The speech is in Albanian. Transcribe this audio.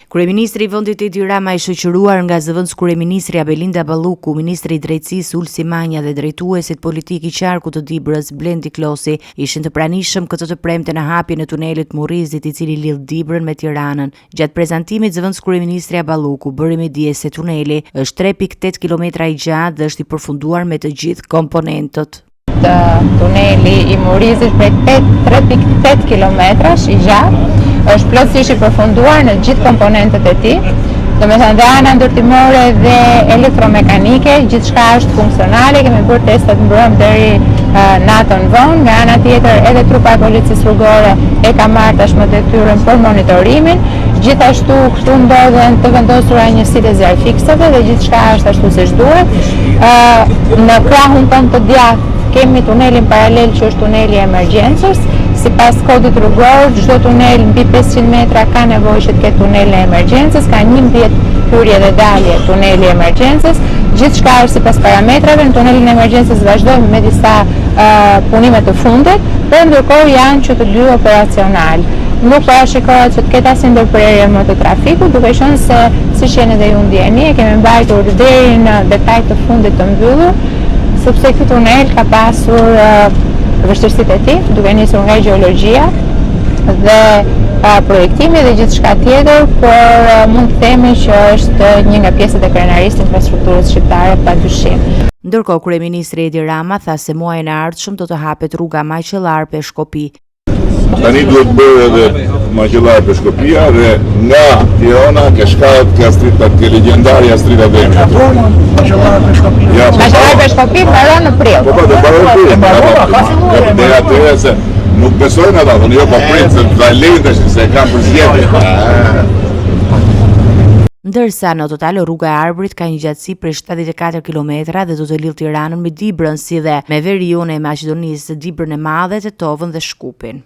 Kryeministri i vendit Edi Rama i shoqëruar nga zëvendës kryeministri Belinda Balluku, ministri i drejtësisë Ulsi Manja dhe drejtuesit politik i qarkut të Dibrës Blendi Klosi ishin të pranishëm këtë të premte në hapjen e tunelit Murrizit i cili lidh Dibrën me Tiranën. Gjatë prezantimit zëvendës kryeministri Balluku bëri me dije se tuneli është 3.8 kilometra i gjatë dhe është i përfunduar me të gjithë komponentët. Tuneli i Murrizit prej 3.8 kilometrash i gjatë është plotësisht i përfunduar në gjithë komponentët e tij. Domethënë dhe ana ndërtimore dhe elektromekanike, gjithçka është funksionale, kemi bërë testet mbrëm deri natën vonë. Nga ana tjetër edhe trupa e policisë rrugore e ka marrë tashmë detyrën për monitorimin. Gjithashtu këtu ndodhen të vendosura njësitë e zjarfikseve dhe gjithçka është ashtu siç duhet. Në krahun tonë të djathtë kemi tunelin paralel që është tuneli i emergjencës. Sipas kodit rrugor, çdo tunel mbi 500 metra ka nevojë që të ketë tunel e emergjencës, ka 11 hyrje dhe dalje tuneli i emergjencës. Gjithçka është sipas parametrave. Në tunelin e emergjencës vazhdojmë me disa punime të fundit, por ndërkohë janë që të dy operacional. Nuk parashikohet që të ketë asnjë ndërprerje më të trafikut, duke qenë se siç jeni dhe ju ndjeni, e kemi mbajtur deri në detaj të fundit të mbyllur, sepse ky tunel ka pasur vështirësitë e tij, duke nisur nga gjeologjia dhe projektimi dhe gjithçka tjetër, por mund të themi që është një nga pjesët e krenarisë të infrastrukturës shqiptare padyshim. Ndërkohë kryeministri Edi Rama tha se muajin e ardhshëm do të hapet rruga Maqellar-Peshkopi. Tani duhet bërë edhe Maqellar-Peshkopia dhe nga Tirana ke shkallët ke legjendarja Strita Demi. Maqellar-Peshkopi mbaron në prill. Po do mbaron në prill. Se nuk besojnë ata, thonë jo po prit se ta lejnë tash se e kanë për zgjedhje. Ndërsa në total rruga e Arbërit ka një gjatësi prej 74 kilometra dhe do të lidh Tiranën me Dibrën si dhe me veriun e Maqedonisë, Dibrën e Madhe, Tetovën dhe Shkupin.